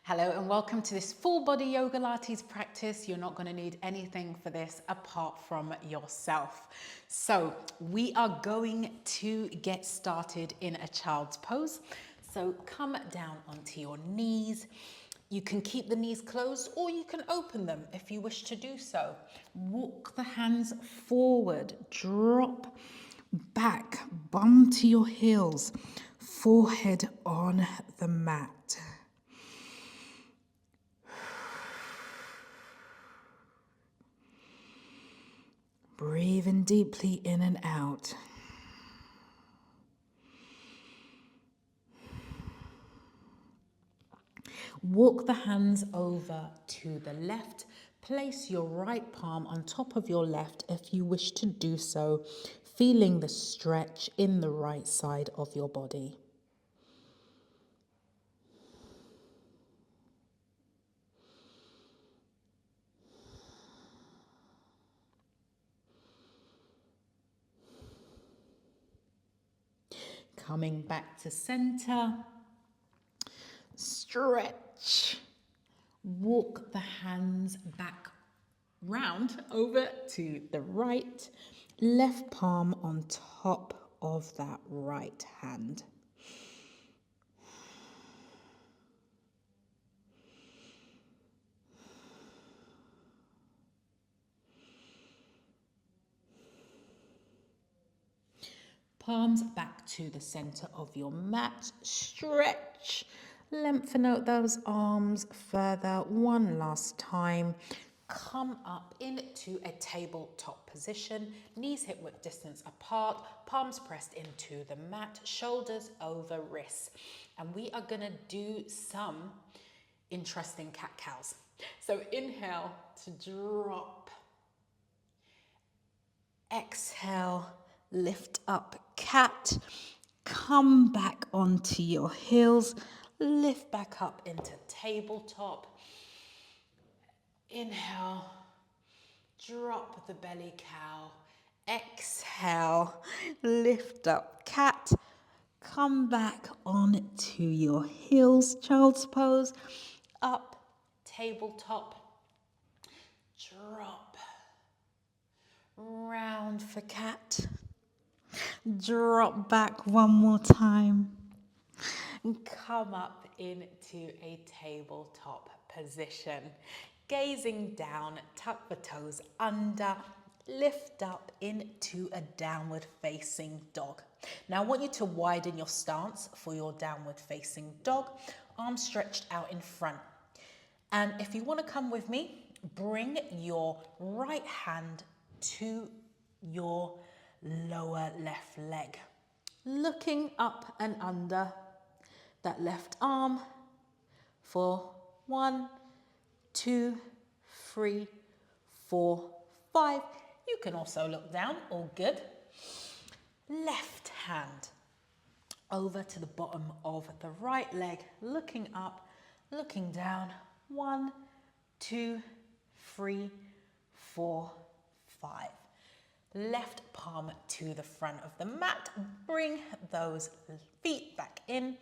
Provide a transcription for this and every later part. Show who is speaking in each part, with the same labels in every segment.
Speaker 1: Hello and welcome to this full body yoga Lattes practice. You're not going to need anything for this apart from yourself. So we are going to get started in a child's pose. So come down onto your knees. You can keep the knees closed or you can open them if you wish to do so. Walk the hands forward, drop back, bum to your heels, forehead on the mat. Breathing deeply in and out. Walk the hands over to the left. Place your right palm on top of your left if you wish to do so, feeling the stretch in the right side of your body. Coming back to center. Stretch. Walk the hands back round over to the right. Left palm on top of that right hand. Palms back to the center of your mat. Stretch. Lengthen out those arms further one last time. Come up into a tabletop position. Knees hip width distance apart. Palms pressed into the mat. Shoulders over wrists. And we are going to do some interesting cat-cows. So inhale to drop. Exhale, lift up cat, come back onto your heels, lift back up into tabletop. Inhale, drop the belly cow. Exhale, lift up cat, come back onto your heels, child's pose, up, tabletop, drop, round for cat. Drop back one more time. Come up into a tabletop position. Gazing down, tuck the toes under, lift up into a downward facing dog. Now I want you to widen your stance for your downward facing dog, arms stretched out in front. And if you want to come with me, bring your right hand to your lower left leg. Looking up and under that left arm for 1, 2, 3, 4, 5. You can also look down, all good. Left hand over to the bottom of the right leg, looking up, looking down. 1, 2, 3, 4, 5. Left palm to the front of the mat. Bring those feet back in.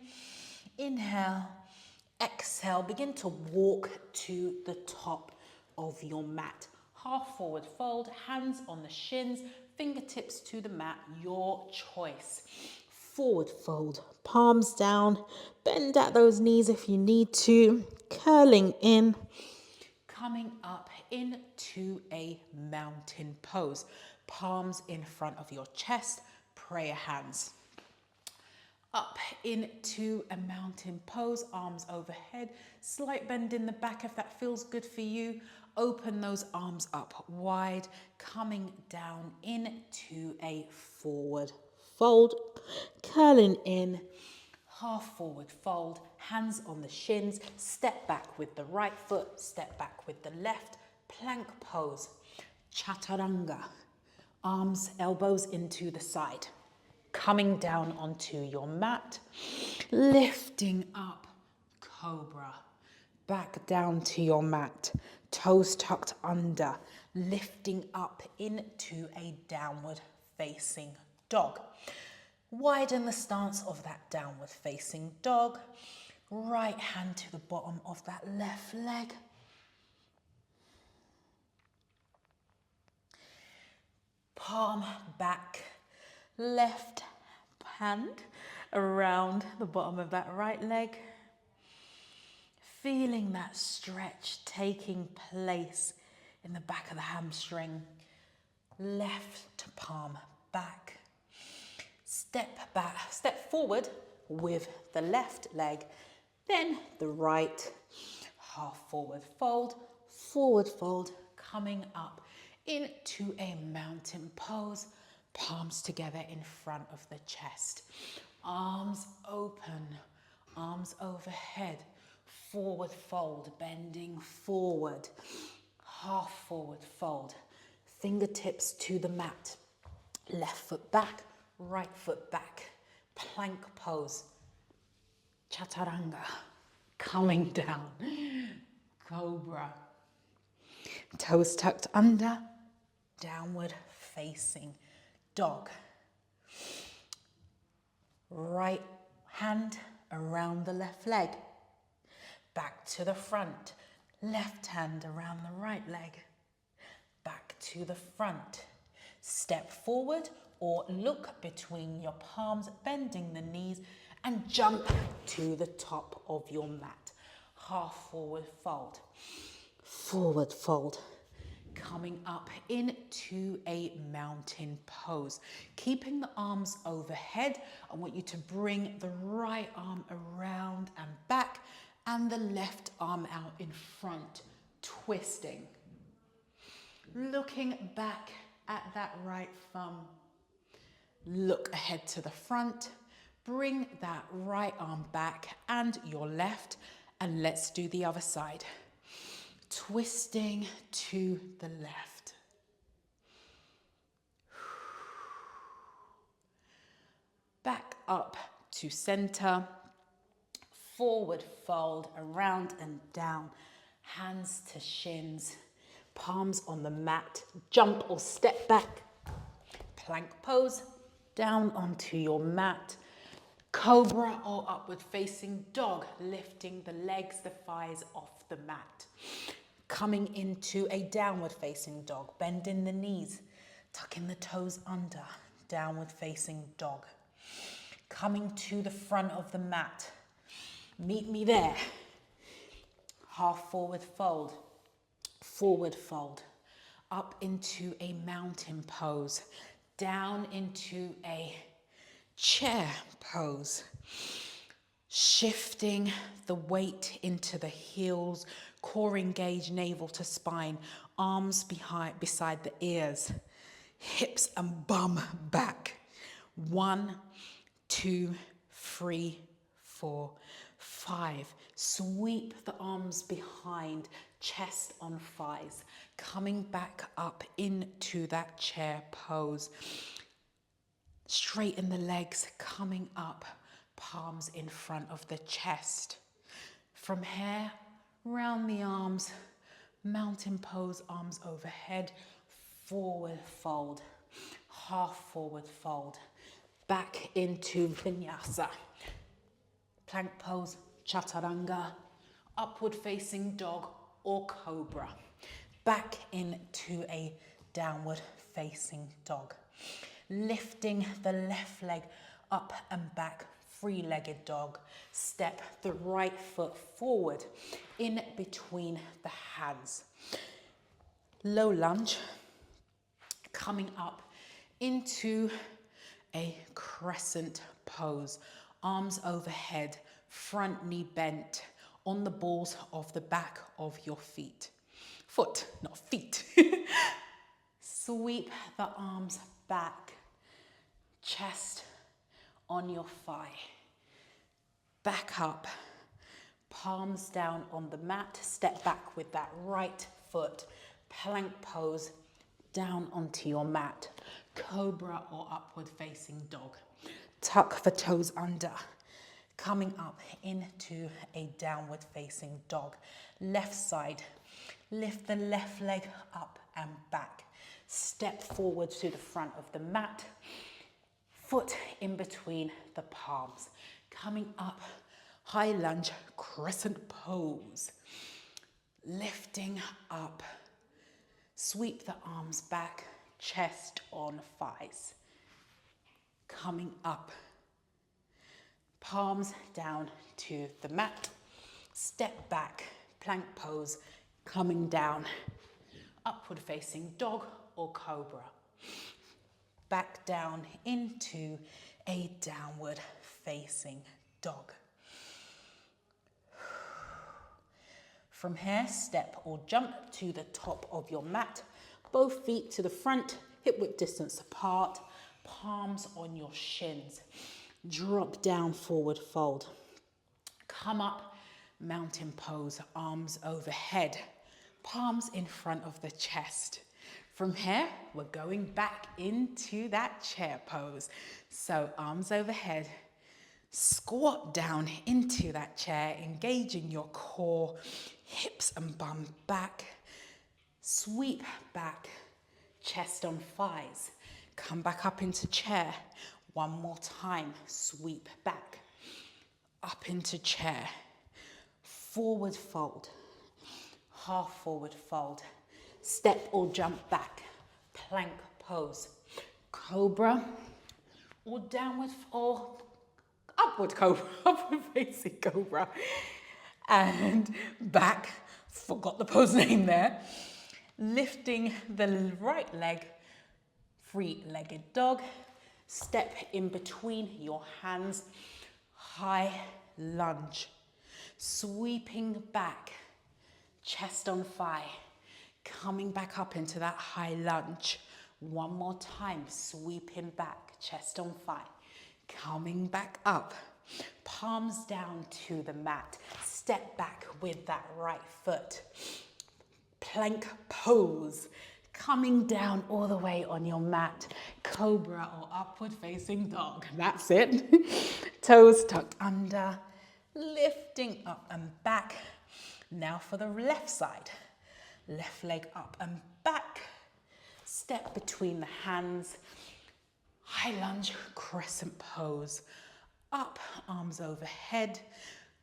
Speaker 1: Inhale, exhale. Begin to walk to the top of your mat. Half forward fold, hands on the shins, fingertips to the mat, your choice. Forward fold, palms down, bend at those knees if you need to, curling in, coming up into a mountain pose. Palms in front of your chest, prayer hands. Up into a mountain pose, arms overhead, slight bend in the back if that feels good for you. Open those arms up wide, coming down into a forward fold, curling in, half forward fold, hands on the shins, step back with the right foot, step back with the left, plank pose, chaturanga. Arms, elbows into the side. Coming down onto your mat. Lifting up, cobra. Back down to your mat. Toes tucked under. Lifting up into a downward facing dog. Widen the stance of that downward facing dog. Right hand to the bottom of that left leg. Palm back, left hand around the bottom of that right leg. Feeling that stretch taking place in the back of the hamstring. Left palm back. Step forward with the left leg, then the right. Half forward fold, coming up into a mountain pose. Palms together in front of the chest. Arms open, arms overhead. Forward fold, bending forward. Half forward fold. Fingertips to the mat. Left foot back, right foot back. Plank pose. Chaturanga. Coming down. Cobra. Toes tucked under. Downward facing dog. Right hand around the left leg. Back to the front. Left hand around the right leg. Back to the front. Step forward or look between your palms, bending the knees, and jump to the top of your mat. Half forward fold. Forward fold. Coming up into a mountain pose. Keeping the arms overhead, I want you to bring the right arm around and back and the left arm out in front, twisting. Looking back at that right thumb. Look ahead to the front. Bring that right arm back and your left, and let's do the other side. Twisting to the left. Back up to center. Forward fold, around and down. Hands to shins. Palms on the mat. Jump or step back. Plank pose. Down onto your mat. Cobra or upward facing dog. Lifting the legs, the thighs off the mat. Coming into a downward facing dog. Bending the knees. Tucking the toes under. Downward facing dog. Coming to the front of the mat. Meet me there. Half forward fold. Forward fold. Up into a mountain pose. Down into a chair pose. Shifting the weight into the heels. Core engaged, navel to spine. Arms beside the ears. Hips and bum back. 1, 2, 3, 4, 5. Sweep the arms behind, chest on thighs. Coming back up into that chair pose. Straighten the legs, coming up, palms in front of the chest. From here, round the arms, mountain pose, arms overhead, forward fold, half forward fold. Back into vinyasa. Plank pose, chaturanga, upward facing dog or cobra. Back into a downward facing dog. Lifting the left leg up and back, three-legged dog. Step the right foot forward in between the hands. Low lunge, coming up into a crescent pose. Arms overhead, front knee bent on the balls of the back of your feet. Foot, not feet. Sweep the arms back, chest on your thigh. Back up, palms down on the mat. Step back with that right foot. Plank pose, down onto your mat. Cobra or upward facing dog. Tuck the toes under. Coming up into a downward facing dog. Left side. Lift the left leg up and back. Step forward to the front of the mat. Foot in between the palms. Coming up high lunge, crescent pose. Lifting up, sweep the arms back, chest on thighs. Coming up, palms down to the mat, step back, plank pose, coming down, upward facing dog or cobra. Back down into a downward facing dog. From here, step or jump to the top of your mat, both feet to the front, hip width distance apart, palms on your shins. Drop down, forward fold. Come up, mountain pose, arms overhead, palms in front of the chest. From here, we're going back into that chair pose. So arms overhead, squat down into that chair, engaging your core, hips and bum back, sweep back, chest on thighs, come back up into chair. One more time, sweep back, up into chair, forward fold, half forward fold, step or jump back, plank pose, cobra, or downward or upward cobra, upward facing cobra, and back, forgot the pose name there, lifting the right leg, three-legged dog, step in between your hands, high lunge, sweeping back, chest on thigh, coming back up into that high lunge. One more time, sweeping back, chest on thigh, coming back up, palms down to the mat, step back with that right foot, plank pose, coming down all the way on your mat, cobra or upward facing dog, that's it. Toes tucked under, lifting up and back. Now for the left side, left leg up and back, step between the hands, high lunge, crescent pose, up, arms overhead,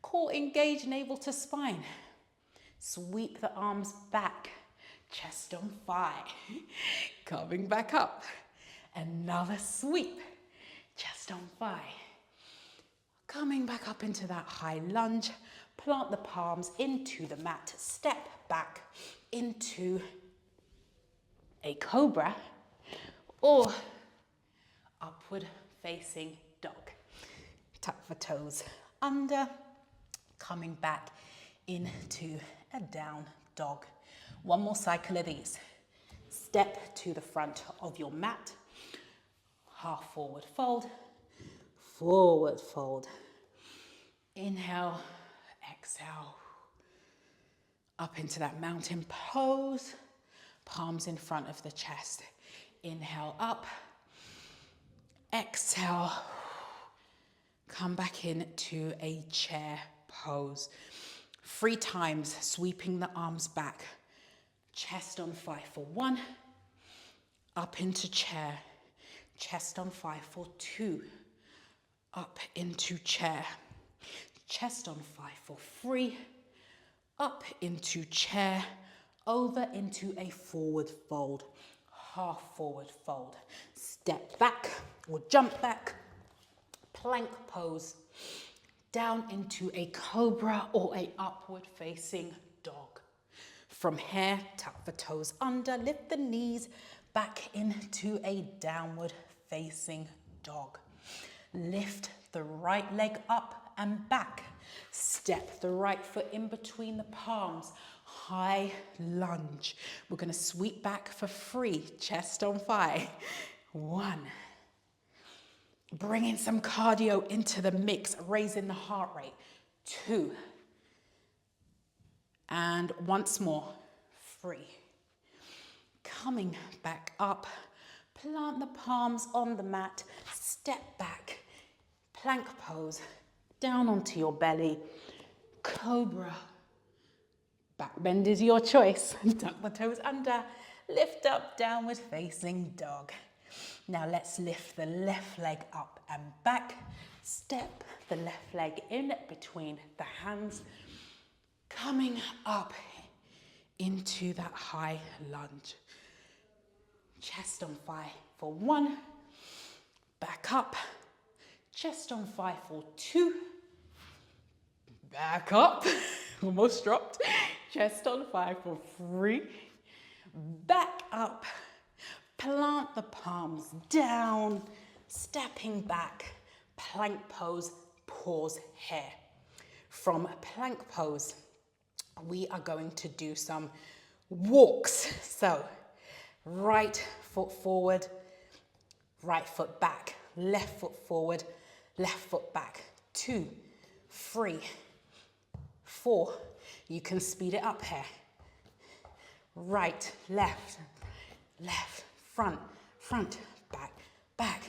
Speaker 1: core engaged, navel to spine. Sweep the arms back, chest on thigh, coming back up. Another sweep, chest on thigh. Coming back up into that high lunge, plant the palms into the mat, step back into a cobra or upward facing dog. Tuck the toes under, coming back into a down dog. One more cycle of these. Step to the front of your mat, half forward fold, inhale, exhale, up into that mountain pose, palms in front of the chest. Inhale up, exhale, come back into a chair pose. 3 times, sweeping the arms back, chest on thigh for 1, up into chair, chest on thigh for 2, up into chair, chest on thigh for 3, up into chair, over into a forward fold, half forward fold, step back or jump back, plank pose, down into a cobra or a upward facing dog. From here, tuck the toes under, lift the knees back into a downward facing dog. Lift the right leg up and back. Step the right foot in between the palms. High lunge. We're going to sweep back for 3, chest on thigh. 1. Bringing some cardio into the mix, raising the heart rate. 2. And once more, 3. Coming back up, plant the palms on the mat, step back, plank pose, down onto your belly, cobra. Back bend is your choice. Tuck the toes under, lift up, downward facing dog. Now let's lift the left leg up and back, Step the left leg in between the hands, coming up into that high lunge. Chest on 5 for 1, back up, chest on 5 for 2, back up, almost dropped, chest on 5 for 3, back up, plant the palms down, stepping back, plank pose, pause here. From plank pose, we are going to do some walks. So, right foot forward, right foot back, left foot forward, left foot back. 2, 3, 4. You can speed it up here. Right, left, left, front, front, back, back.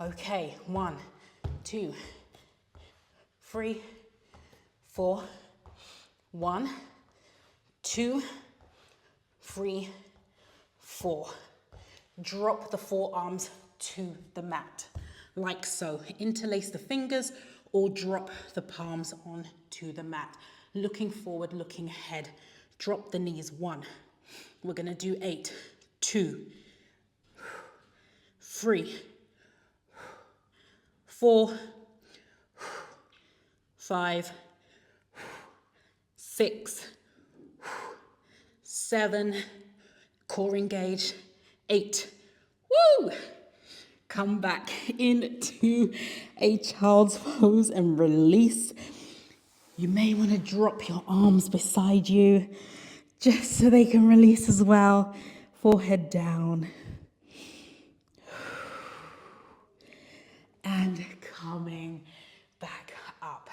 Speaker 1: Okay, 1, 2, 3, 4. 1, 2, 3, 4. Drop the forearms to the mat, like so. Interlace the fingers or drop the palms onto the mat. Looking forward, looking ahead. Drop the knees. 1. We're going to do 8, 2, 3, 4, 5, 6, 7, core engaged, 8. Woo! Come back into a child's pose and release. You may want to drop your arms beside you just so they can release as well. Forehead down. And coming back up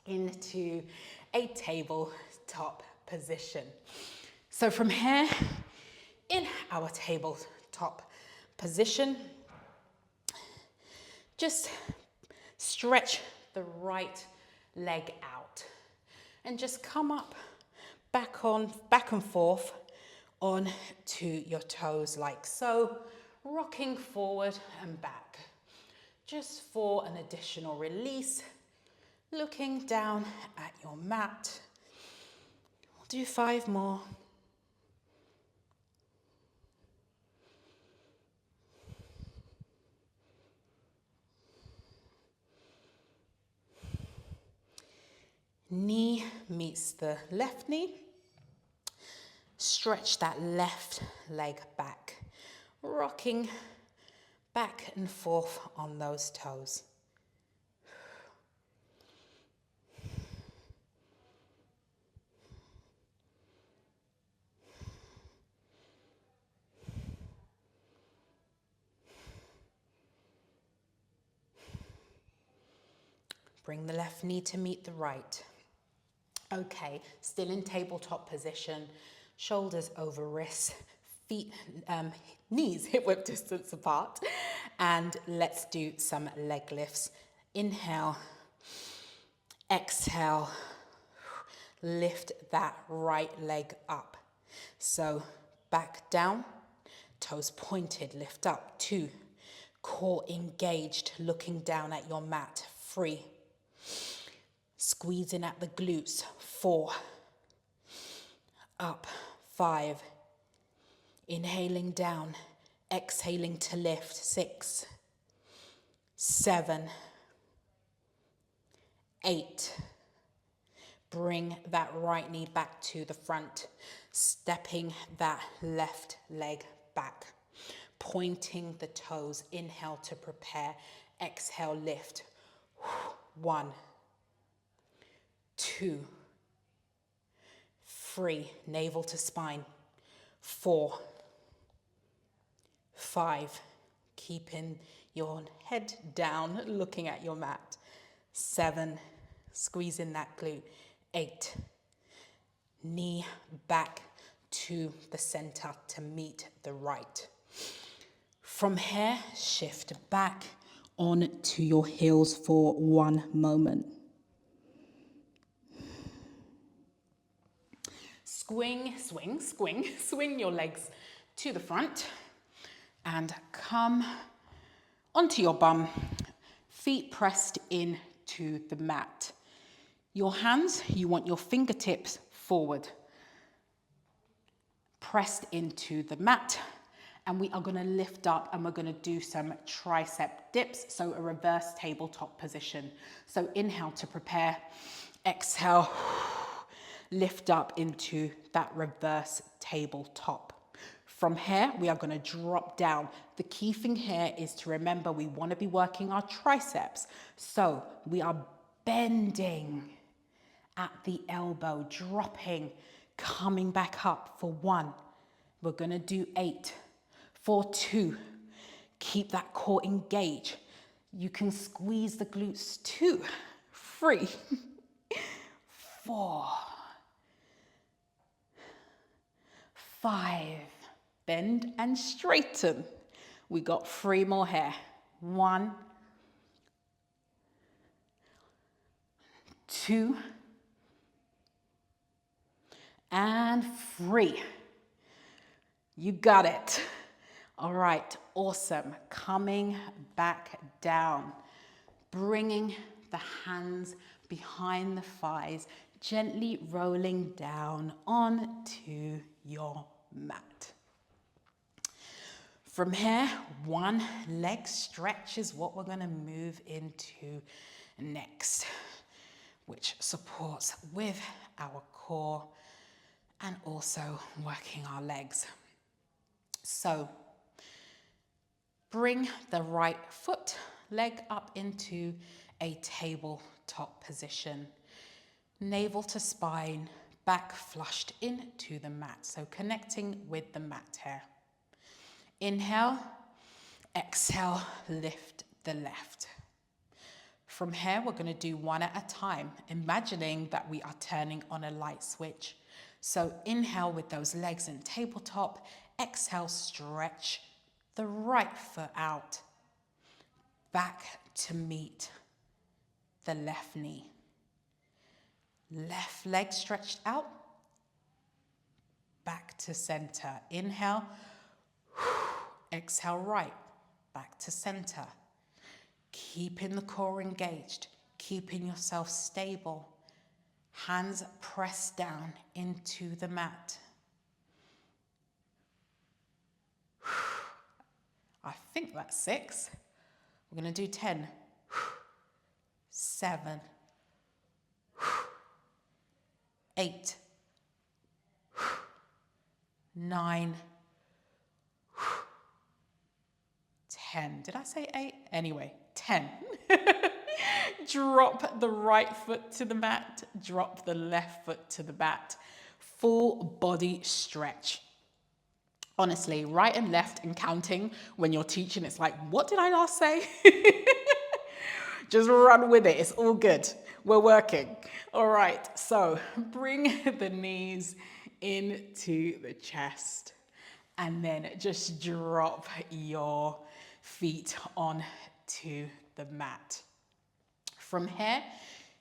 Speaker 1: into a tabletop position. So from here, in our tabletop position, just stretch the right leg out and just come up, back and forth on to your toes like so, rocking forward and back. Just for an additional release, looking down at your mat. We'll do 5 more. Knee meets the left knee. Stretch that left leg back, rocking back and forth on those toes. Bring the left knee to meet the right. Okay, still in tabletop position, shoulders over wrists, feet, knees hip width distance apart. And let's do some leg lifts. Inhale, exhale, lift that right leg up. So back down, toes pointed, lift up. 2, core engaged, looking down at your mat. 3, squeezing at the glutes. 4, up. 5, inhaling down, exhaling to lift. 6, 7, 8. Bring that right knee back to the front, stepping that left leg back, pointing the toes. Inhale to prepare, exhale, lift. 1, 2, 3, navel to spine. 4, 5, keeping your head down, looking at your mat. 7, squeezing that glute. 8, knee back to the center to meet the right. From here, shift back on to your heels for 1 moment. Swing your legs to the front and come onto your bum, feet pressed into the mat. Your hands, you want your fingertips forward, pressed into the mat. And we are going to lift up and we're going to do some tricep dips. So a reverse tabletop position. So inhale to prepare, exhale, lift up into that reverse tabletop. From here, we are going to drop down. The key thing here is to remember we want to be working our triceps. So we are bending at the elbow, dropping, coming back up for 1. We're going to do 8. For 2, keep that core engaged. You can squeeze the glutes. 2, 3, 4, 5. Bend and straighten. We got 3 more here. 1, 2, and 3. You got it. All right, awesome. Coming back down, bringing the hands behind the thighs, gently rolling down onto your mat. From here, 1 leg stretch is what we're going to move into next, which supports with our core and also working our legs. So, bring the right foot, leg up into a tabletop position. Navel to spine, back flushed into the mat. So connecting with the mat here. Inhale, exhale, lift the left. From here, we're going to do 1 at a time, imagining that we are turning on a light switch. So inhale with those legs in tabletop, exhale, stretch the right foot out, back to meet the left knee. Left leg stretched out, back to center. Inhale, exhale, right, back to center. Keeping the core engaged, keeping yourself stable. Hands pressed down into the mat. I think that's 6. We're going to do 10, 7, 8, 9, 10. Did I say 8? Anyway, 10. Drop the right foot to the mat, drop the left foot to the mat. Full body stretch. Honestly, right and left and counting when you're teaching, it's like, what did I last say? Just run with it. It's all good. We're working. All right. So bring the knees into the chest and then just drop your feet onto the mat. From here,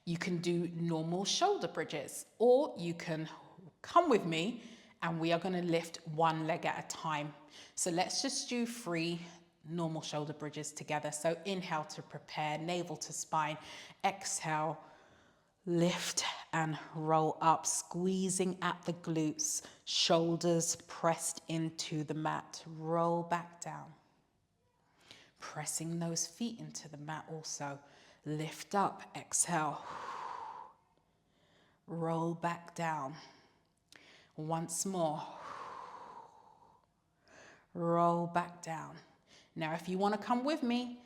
Speaker 1: you can do normal shoulder bridges, or you can come with me and we are going to lift 1 leg at a time. So let's just do 3 normal shoulder bridges together. So inhale to prepare, navel to spine, exhale, lift and roll up, squeezing at the glutes, shoulders pressed into the mat, roll back down. Pressing those feet into the mat also, lift up, exhale, roll back down. Once more, roll back down. Now, if you want to come with me,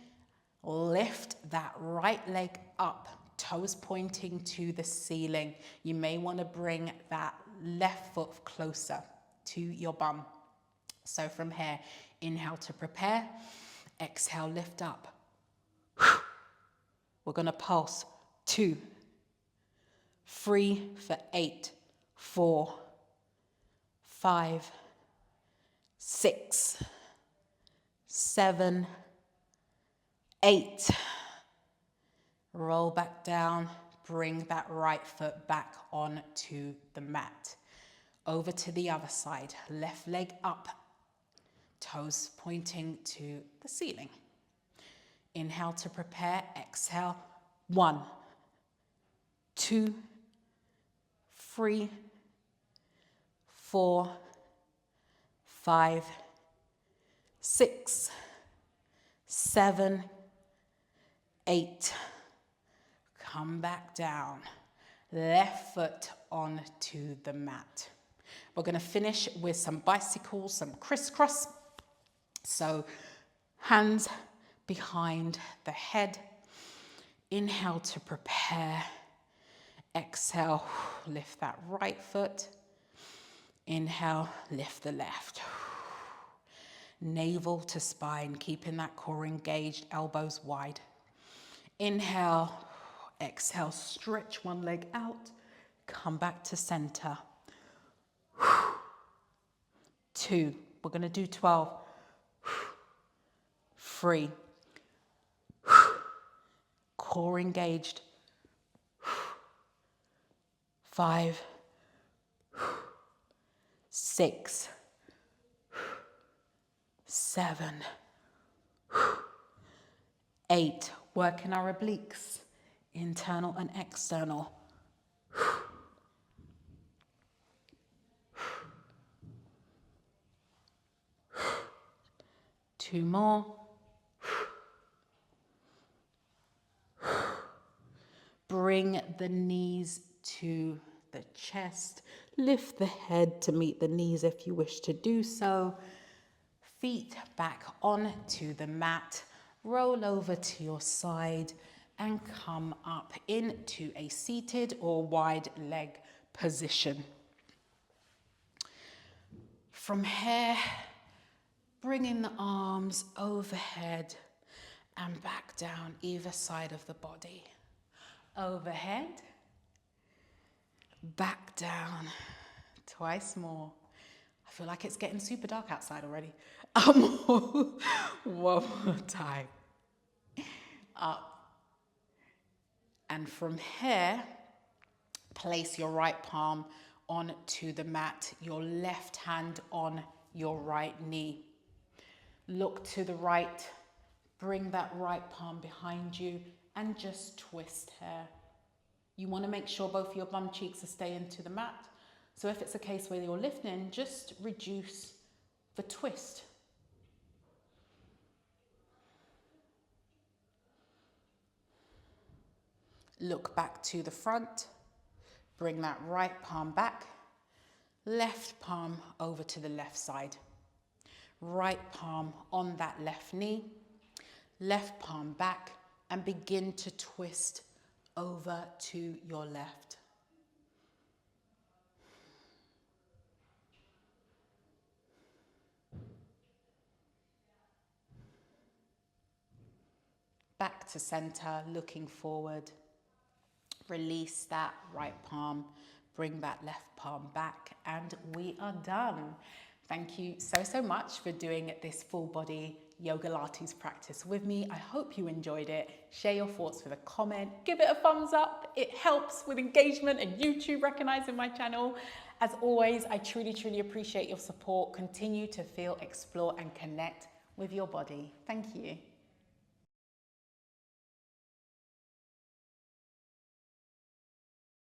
Speaker 1: lift that right leg up, toes pointing to the ceiling. You may want to bring that left foot closer to your bum. So from here, inhale to prepare, exhale, lift up. We're going to pulse 2, 3 for 8, 4, 5, 6, 7, 8. Roll back down, bring that right foot back onto the mat. Over to the other side, left leg up, toes pointing to the ceiling. Inhale to prepare, exhale. 1, 2, 3, 4, 5, 6, 7, 8. Come back down. Left foot onto the mat. We're going to finish with some bicycles, some crisscross. So hands behind the head. Inhale to prepare. Exhale, lift that right foot. Inhale, lift the left. Navel to spine, keeping that core engaged, elbows wide. Inhale, exhale, stretch one leg out. Come back to center. 2, we're going to do 12. 3, core engaged. 5, 6, 7, 8. Working our obliques, internal and external. 2 more. Bring the knees to the chest. Lift the head to meet the knees if you wish to do so. Feet back onto the mat. Roll over to your side and come up into a seated or wide leg position. From here, bringing the arms overhead and back down either side of the body. Overhead, back down, twice more. I feel like it's getting super dark outside already. One more time. Up. And from here, place your right palm onto the mat, your left hand on your right knee. Look to the right, bring that right palm behind you and just twist here. You want to make sure both your bum cheeks are staying to the mat. So if it's a case where you're lifting, just reduce the twist. Look back to the front. Bring that right palm back. Left palm over to the left side. Right palm on that left knee. Left palm back and begin to twist over to your left. Back to center, looking forward. Release that right palm, bring that left palm back, and we are done. Thank you so much for doing this full body yoga Lattes practice with me. I hope you enjoyed it. Share your thoughts with a comment, give it a thumbs up. It helps with engagement and YouTube recognizing my channel. As always, I truly appreciate your support. Continue to feel, explore, and connect with your body. Thank you.